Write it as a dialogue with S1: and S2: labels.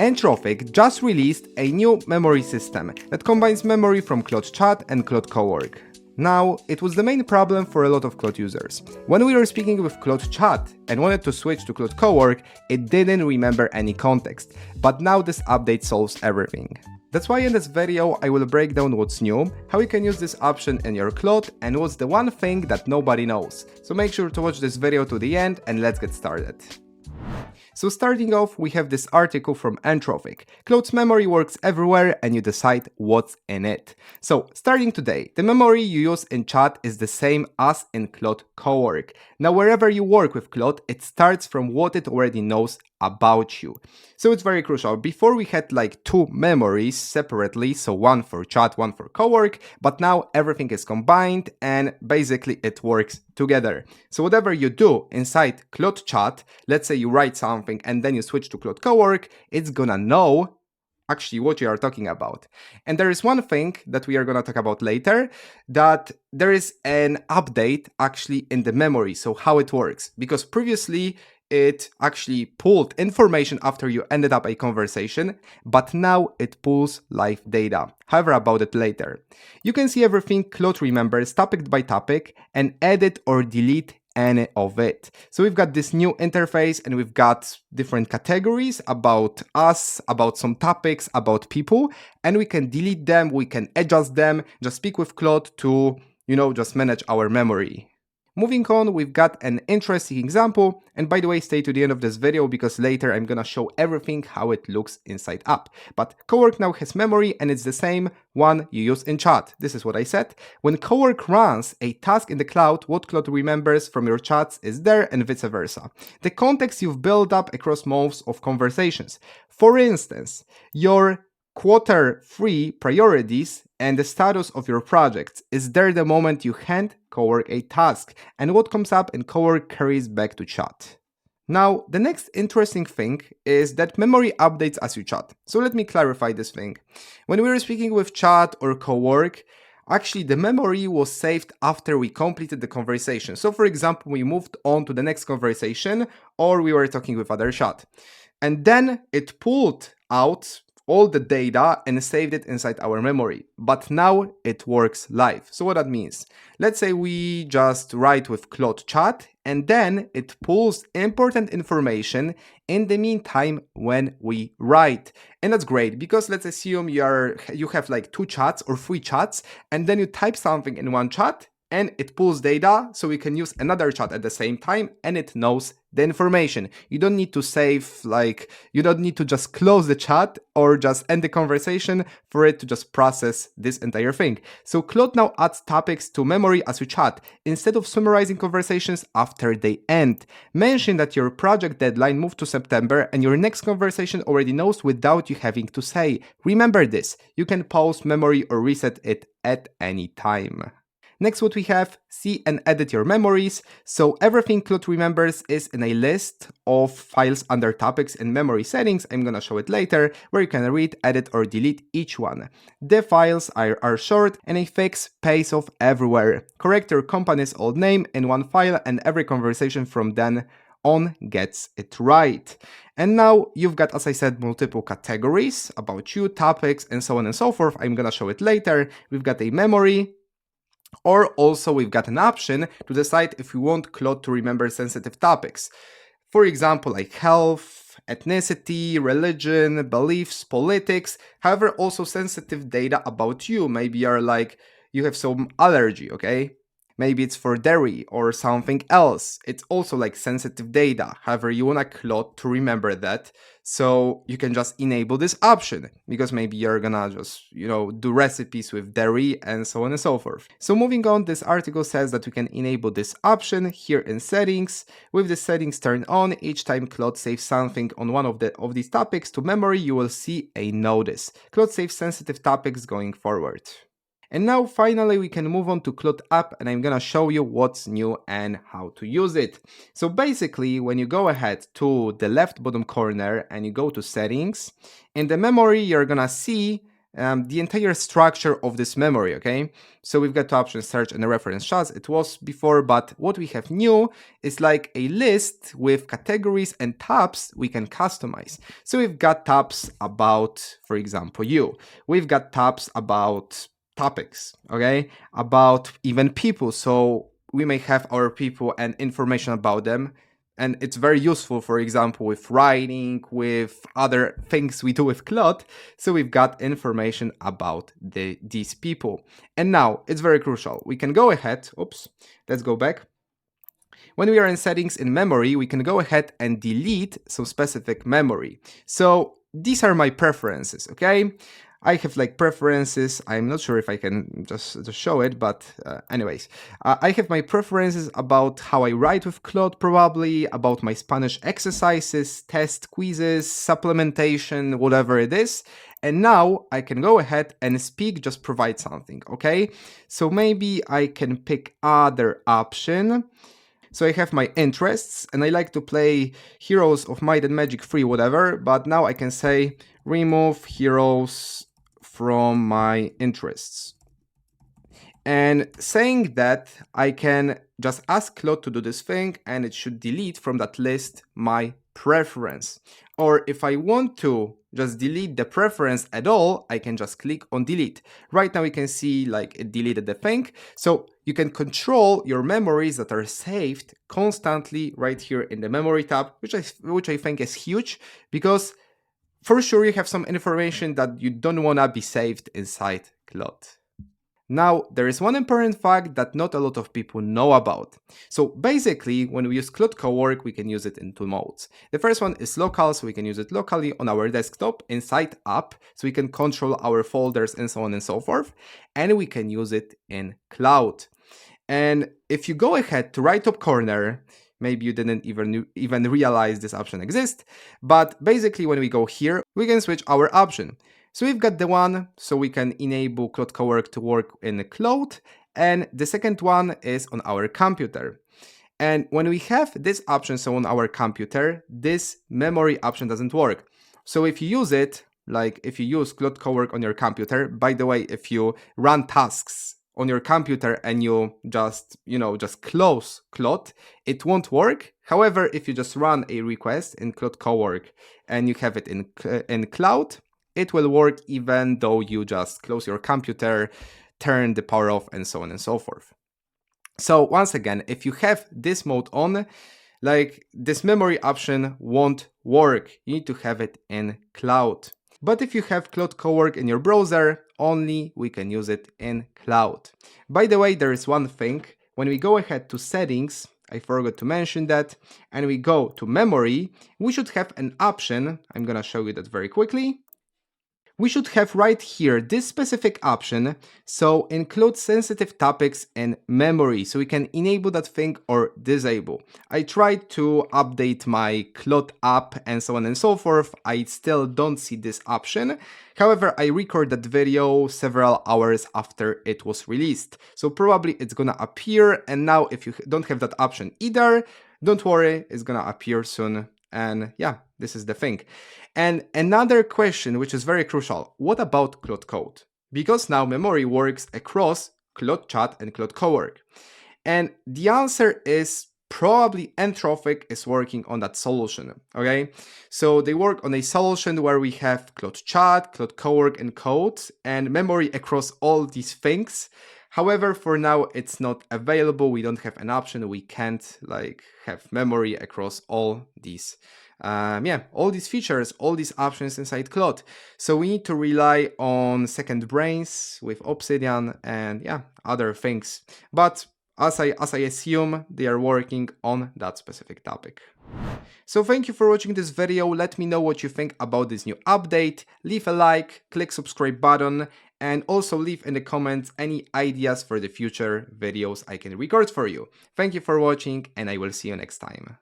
S1: Entrophic just released a new memory system that combines memory from Claude Chat and Claude Cowork. Now, it was the main problem for a lot of Claude users. When we were speaking with Claude Chat and wanted to switch to Claude Cowork, it didn't remember any context, but now this update solves everything. That's why in this video I will break down what's new, how you can use this option in your Claude, and what's the one thing that nobody knows. So make sure to watch this video to the end and let's get started. So starting off, we have this article from Entrophic. Claude's memory works everywhere and you decide what's in it. So starting today, the memory you use in chat is the same as in Claude Cowork. Now wherever you work with Claude, it starts from what it already knows about you. So it's very crucial. Before we had like two memories separately, so one for chat, one for Cowork, but now everything is combined and basically it works together. So whatever you do inside Claude Chat, let's say you write something and then you switch to Claude Cowork, it's gonna know actually what you are talking about. And there is one thing that we are going to talk about later, that there is an update actually in the memory, so how it works. Because previously it actually pulled information after you ended up a conversation, but now it pulls live data. However, about it later. You can see everything Claude remembers topic by topic and edit or delete any of it. So we've got this new interface and we've got different categories about us, about some topics, about people, and we can delete them, we can adjust them, just speak with Claude to, just manage our memory. Moving on, we've got an interesting example, and by the way, stay to the end of this video because later I'm gonna show everything how it looks inside app. But Cowork now has memory and it's the same one you use in chat. This is what I said. When Cowork runs a task in the cloud, what Claude remembers from your chats is there and vice versa. The context you've built up across months of conversations. For instance, your Q3 priorities and the status of your projects is there the moment you hand Cowork a task, and what comes up in Cowork carries back to chat. Now, the next interesting thing is that memory updates as you chat. So let me clarify this thing. When we were speaking with chat or Cowork, actually the memory was saved after we completed the conversation. So for example, we moved on to the next conversation or we were talking with other chat. And then it pulled out all the data and saved it inside our memory. But now it works live. So what that means? Let's say we just write with Claude Chat and then it pulls important information in the meantime when we write. And that's great because let's assume you have like 2 chats or 3 chats and then you type something in one chat and it pulls data so we can use another chat at the same time and it knows the information. You don't need to you don't need to just close the chat or just end the conversation for it to just process this entire thing. So Claude now adds topics to memory as you chat. Instead of summarizing conversations after they end, mention that your project deadline moved to September and your next conversation already knows without you having to say. Remember this, you can pause memory or reset it at any time. Next, what we have, see and edit your memories. So everything Claude remembers is in a list of files under topics in memory settings. I'm gonna show it later, where you can read, edit or delete each one. The files are short and a fixed pace of everywhere. Correct your company's old name in one file and every conversation from then on gets it right. And now you've got, as I said, multiple categories about you, topics, and so on and so forth. I'm gonna show it later. We've got a memory, or also we've got an option to decide if we want Claude to remember sensitive topics. For example, like health, ethnicity, religion, beliefs, politics, however, also sensitive data about you. Maybe you have some allergy, okay? Maybe it's for dairy or something else. It's also like sensitive data. However, you want a Claude to remember that. So you can just enable this option because maybe you're gonna just, do recipes with dairy and so on and so forth. So moving on, this article says that we can enable this option here in settings. With the settings turned on, each time Claude saves something on one of these topics to memory, you will see a notice. Claude saves sensitive topics going forward. And now finally we can move on to Claude app and I'm gonna show you what's new and how to use it. So basically when you go ahead to the left bottom corner and you go to settings, in the memory you're gonna see the entire structure of this memory, okay? So we've got two options, search and reference chats. It was before, but what we have new is like a list with categories and tabs we can customize. So we've got tabs about, for example, you. We've got tabs about topics, okay? About even people. So we may have our people and information about them. And it's very useful, for example, with writing, with other things we do with Claude. So we've got information about these people. And now it's very crucial. We can go ahead. Oops, let's go back. When we are in settings in memory, we can go ahead and delete some specific memory. So these are my preferences, okay? I have like preferences. I'm not sure if I can just show it, but anyways, I have my preferences about how I write with Claude, probably about my Spanish exercises, test quizzes, supplementation, whatever it is. And now I can go ahead and speak, just provide something, okay? So maybe I can pick other option. So I have my interests, and I like to play Heroes of Might and Magic 3, whatever, but now I can say remove heroes from my interests. And saying that, I can just ask Claude to do this thing, and it should delete from that list my preference. Or if I want to just delete the preference at all, I can just click on delete. Right now we can see like it deleted the thing. So you can control your memories that are saved constantly right here in the memory tab, which I think is huge, because for sure you have some information that you don't want to be saved inside Claude. Now, there is one important fact that not a lot of people know about. So basically, when we use Claude Cowork, we can use it in two modes. The first one is local, so we can use it locally on our desktop inside app, so we can control our folders and so on and so forth. And we can use it in cloud. And if you go ahead to right top corner, maybe you didn't even realize this option exists, but basically when we go here, we can switch our option. So we've got the one, so we can enable Claude Cowork to work in the cloud, and the second one is on our computer. And when we have this option, so on our computer, this memory option doesn't work. So if you use it, like if you use Claude Cowork on your computer, by the way, if you run tasks on your computer and you just close Claude, it won't work. However, if you just run a request in Claude Cowork and you have it in cloud, it will work even though you just close your computer, turn the power off, and so on and so forth. So once again, if you have this mode on, like this memory option won't work. You need to have it in cloud. But if you have Claude Cowork in your browser, only we can use it in cloud. By the way, there is one thing. When we go ahead to settings, I forgot to mention that, and we go to memory, we should have an option. I'm gonna show you that very quickly. We should have right here this specific option, so include sensitive topics in memory, so we can enable that thing or disable. I tried to update my Claude app and so on and so forth. I still don't see this option. However, I recorded that video several hours after it was released, so probably it's gonna appear. And now if you don't have that option either, don't worry, it's gonna appear soon. And yeah, this is the thing. And another question, which is very crucial, what about Claude Code? Because now memory works across Claude Chat and Claude Cowork. And the answer is probably Anthropic is working on that solution, okay? So they work on a solution where we have Claude Chat, Claude Cowork, and Code, and memory across all these things. However, for now, it's not available. We don't have an option. We can't like have memory across all these, all these features, all these options inside Claude. So we need to rely on second brains with Obsidian and other things. But as I assume, they are working on that specific topic. So thank you for watching this video. Let me know what you think about this new update. Leave a like, click subscribe button, and also leave in the comments any ideas for the future videos I can record for you. Thank you for watching, and I will see you next time.